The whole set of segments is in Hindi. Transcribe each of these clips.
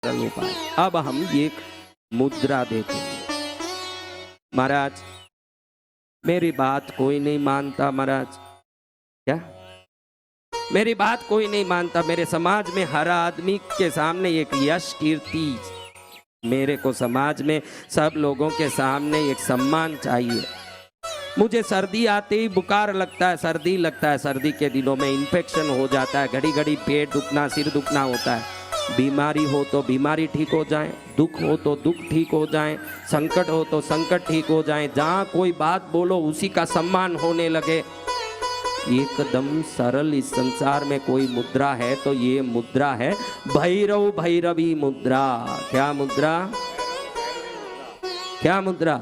सरल उपाय। अब हम एक मुद्रा देखेंगे। महाराज मेरी बात कोई नहीं मानता महाराज। क्या मेरी बात कोई नहीं मानता? मेरे समाज में हर आदमी के सामने एक यश कीर्ति, मेरे को समाज में सब लोगों के सामने एक सम्मान चाहिए। मुझे सर्दी आते ही बुखार लगता है, सर्दी लगता है, सर्दी के दिनों में इन्फेक्शन हो जाता है, घड़ी घड़ी पेट दुखना, सिर दुखना होता है। बीमारी हो तो बीमारी ठीक हो जाए, दुख हो तो दुख ठीक हो जाए, संकट हो तो संकट ठीक हो जाए। जहाँ कोई बात बोलो उसी का सम्मान होने लगे। एकदम सरल इस संसार में कोई मुद्रा है तो ये मुद्रा है भैरव भैरवी मुद्रा। क्या मुद्रा? क्या मुद्रा?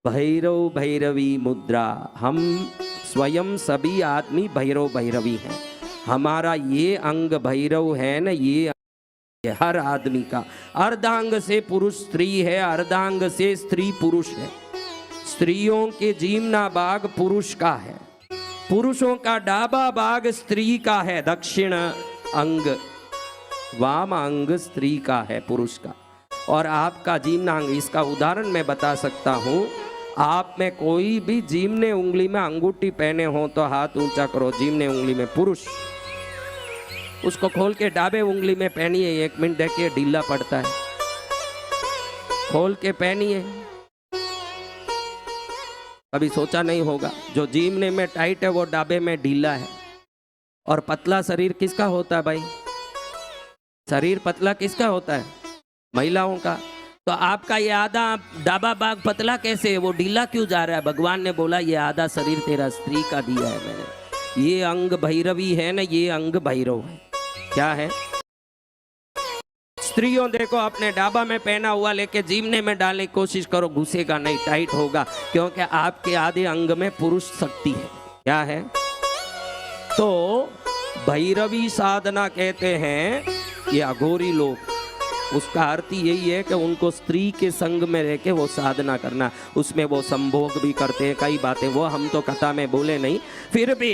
भैरव भैरवी मुद्रा। हम स्वयं सभी आदमी भैरव भैरवी हैं। हमारा ये अंग भैरव है ना, ये हर आदमी का। अर्धांग से पुरुष स्त्री है, अर्धांग से स्त्री पुरुष है। स्त्रियों के जीमना भाग पुरुष का है, पुरुषों का डाबा भाग स्त्री का है। दक्षिण अंग वाम अंग स्त्री का है, पुरुष का। और आपका जीमना अंग, इसका उदाहरण मैं बता सकता हूँ। आप में कोई भी जीमने उंगली में अंगूठी पहने हो तो हाथ ऊंचा करो। जीमने उंगली में पुरुष, उसको खोल के डाबे उंगली में पहनिए। 1 मिनट देखिए, ढीला पड़ता है। खोल के पहनिए। कभी सोचा नहीं होगा, जो जीमने में टाइट है वो डाबे में ढीला है। और पतला शरीर किसका होता है भाई? शरीर पतला किसका होता है? महिलाओं का। तो आपका ये आधा डाबा भाग पतला कैसे है? वो ढीला क्यों जा रहा है? भगवान ने बोला ये आधा शरीर तेरा स्त्री का दिया है मैंने। ये अंग भैरवी है ना, ये अंग भैरव है। क्या है? स्त्रियों देखो, अपने डाबा में पहना हुआ लेके जीमने में डालने की कोशिश करो, घुसेगा नहीं, टाइट होगा, क्योंकि आपके आधे अंग में पुरुष शक्ति है। क्या है? तो भैरवी साधना कहते हैं ये अघोरी लोग। उसका अर्थ यही है कि उनको स्त्री के संग में रह के वो साधना करना। उसमें वो संभोग भी करते हैं, कई बातें, वो हम तो कथा में बोले नहीं। फिर भी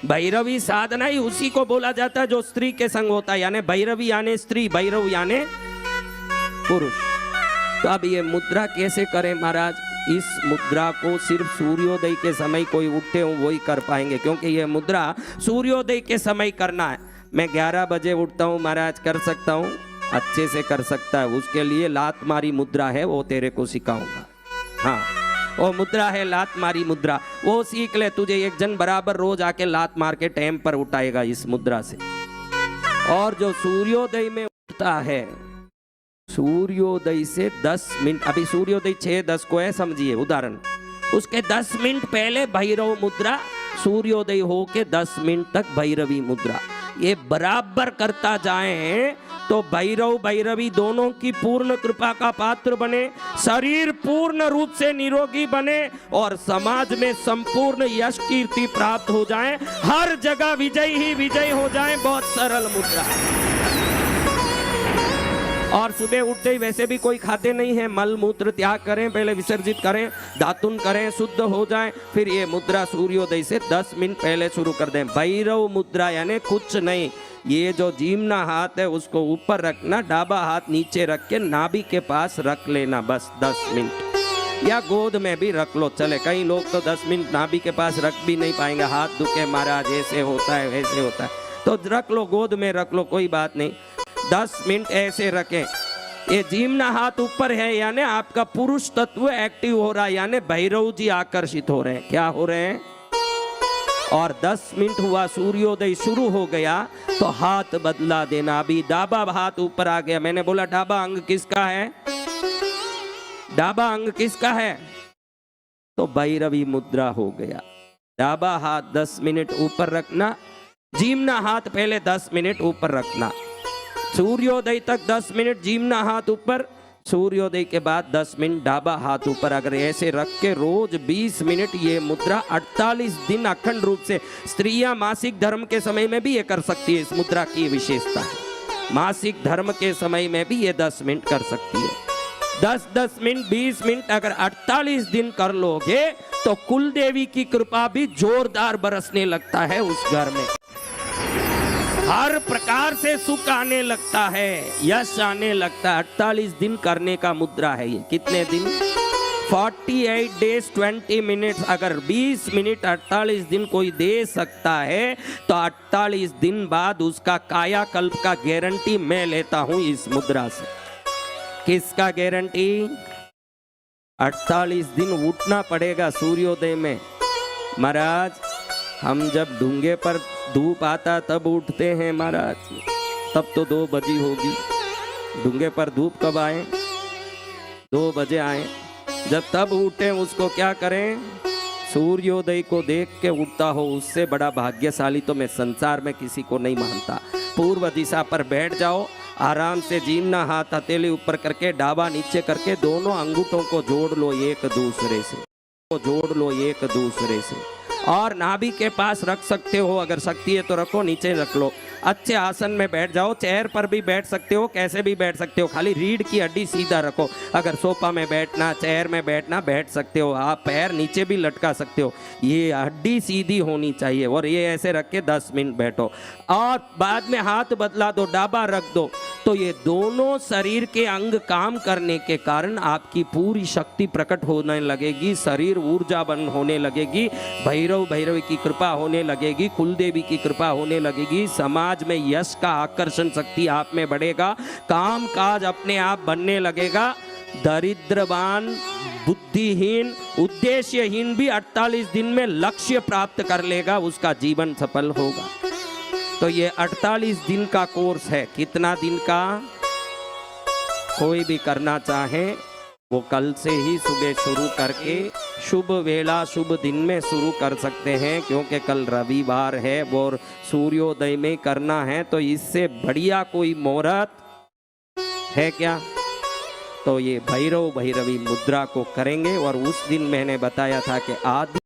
भैरवी साधना ही उसी को बोला जाता है जो स्त्री के संग होता है। यानी भैरवी यानी स्त्री, भैरव यानी पुरुष। तो अब ये मुद्रा कैसे करें महाराज? इस मुद्रा को सिर्फ सूर्योदय के समय कोई उठते हो वही कर पाएंगे, क्योंकि ये मुद्रा सूर्योदय के समय करना है। मैं 11 बजे उठता हूँ महाराज, कर सकता हूँ? अच्छे से कर सकता है। उसके लिए लात मारी मुद्रा है, वो तेरे को सिखाऊंगा। हाँ, वो मुद्रा है लात मारी मुद्रा, वो सीख ले। तुझे एक जन बराबर रोज आके लात मार के टाइम पर उठाएगा इस मुद्रा से। और जो सूर्योदय में उठता है, सूर्योदय से 10 मिनट, अभी सूर्योदय 6:10 को है समझिए उदाहरण, उसके 10 मिनट पहले भैरव मुद्रा, सूर्योदय हो के 10 मिनट तक भैरवी मुद्रा। ये बराबर करता जाए तो भैरव भैरवी दोनों की पूर्ण कृपा का पात्र बने, शरीर पूर्ण रूप से निरोगी बने और समाज में संपूर्ण यश कीर्ति प्राप्त हो जाए, हर जगह विजय ही विजय हो जाए। बहुत सरल मुद्रा। और सुबह उठते ही वैसे भी कोई खाते नहीं है, मल मूत्र त्याग करें, पहले विसर्जित करें, दातुन करें, शुद्ध हो जाएं, फिर ये मुद्रा सूर्योदय से 10 मिनट पहले शुरू कर दें। भैरव मुद्रा यानी कुछ नहीं, ये जो जीमना हाथ है उसको ऊपर रखना, डाबा हाथ नीचे रख के नाभि के पास रख लेना, बस 10 मिनट। या गोद में भी रख लो चले। कई लोग तो 10 मिनट नाभि के पास रख भी नहीं पाएंगे, हाथ दुखे महाराज, ऐसे होता है वैसे होता है, तो रख लो, गोद में रख लो, कोई बात नहीं। 10 मिनट ऐसे रखें। ये जीमना हाथ ऊपर है यानी आपका पुरुष तत्व एक्टिव हो रहा है, यानी भैरव जी आकर्षित हो रहे हैं। क्या हो रहे हैं? और 10 मिनट हुआ, सूर्योदय शुरू हो गया तो हाथ बदला देना। अभी डाबा हाथ ऊपर आ गया, मैंने बोला डाबा अंग किसका है? डाबा अंग किसका है? तो भैरवी मुद्रा हो गया। डाबा हाथ 10 मिनट ऊपर रखना, जीमना हाथ पहले 10 मिनट ऊपर रखना, सूर्योदय तक 10 मिनट जीमना हाथ ऊपर, सूर्योदय के बाद 10 मिनट डाबा हाथ ऊपर। अगर ऐसे रख के रोज 20 मिनट ये मुद्रा 48 दिन अखंड रूप से, स्त्रियां मासिक धर्म के समय में भी ये कर सकती है। इस मुद्रा की विशेषता है, मासिक धर्म के समय में भी ये 10 मिनट कर सकती है। 10-10 मिनट 20 मिनट अगर 48 दिन कर लोगे तो कुल देवी की कृपा भी जोरदार बरसने लगता है उस घर में। हर प्रकार से सुख आने लगता है, यश आने लगता है। 48 दिन करने का मुद्रा है ये। कितने दिन? 48 डेज 20 मिनट्स। अगर 20 मिनट 48 दिन कोई दे सकता है तो 48 दिन बाद उसका कायाकल्प का गारंटी मैं लेता हूं इस मुद्रा से। किसका गारंटी? 48 दिन उठना पड़ेगा सूर्योदय में। महाराज, हम जब ढूंगे पर धूप आता तब उठते हैं महाराज, तब तो 2 बजी होगी। ढूंगे पर धूप कब आए? 2 बजे आए। जब तब उठे उसको क्या करें? सूर्योदय को देख के उठता हो, उससे बड़ा भाग्यशाली तो मैं संसार में किसी को नहीं मानता। पूर्व दिशा पर बैठ जाओ, आराम से जीना हाथ हथेली ऊपर करके, डाबा नीचे करके, दोनों अंगूठों को जोड़ लो एक दूसरे से, जोड़ लो एक दूसरे से। और नाभि के पास रख सकते हो, अगर शक्ति है तो रखो, नीचे रख लो। अच्छे आसन में बैठ जाओ, चेयर पर भी बैठ सकते हो, कैसे भी बैठ सकते हो, खाली रीढ़ की हड्डी सीधा रखो। अगर सोफा में बैठना, चेयर में बैठना, बैठ सकते हो। आप पैर नीचे भी लटका सकते हो, ये हड्डी सीधी होनी चाहिए। और ये ऐसे रख के 10 मिनट बैठो और बाद में हाथ बदला दो, डाबा रख दो। तो ये दोनों शरीर के अंग काम करने के कारण आपकी पूरी शक्ति प्रकट होने लगेगी, शरीर ऊर्जावान होने लगेगी, भैरव भैरवी की कृपा होने लगेगी, कुलदेवी की कृपा होने लगेगी। समाज में यश का आकर्षण शक्ति आप में बढ़ेगा, काम काज अपने आप बनने लगेगा। दरिद्रवान, बुद्धिहीन, उद्देश्यहीन भी 48 दिन में लक्ष्य प्राप्त कर लेगा, उसका जीवन सफल होगा। तो ये 48 दिन का कोर्स है। कितना दिन का? कोई भी करना चाहे वो कल से ही सुबह शुरू करके शुभ वेला शुभ दिन में शुरू कर सकते हैं, क्योंकि कल रविवार है और सूर्योदय में करना है। तो इससे बढ़िया कोई मुहूर्त है क्या? तो ये भैरव भैरवी मुद्रा को करेंगे। और उस दिन मैंने बताया था कि आदि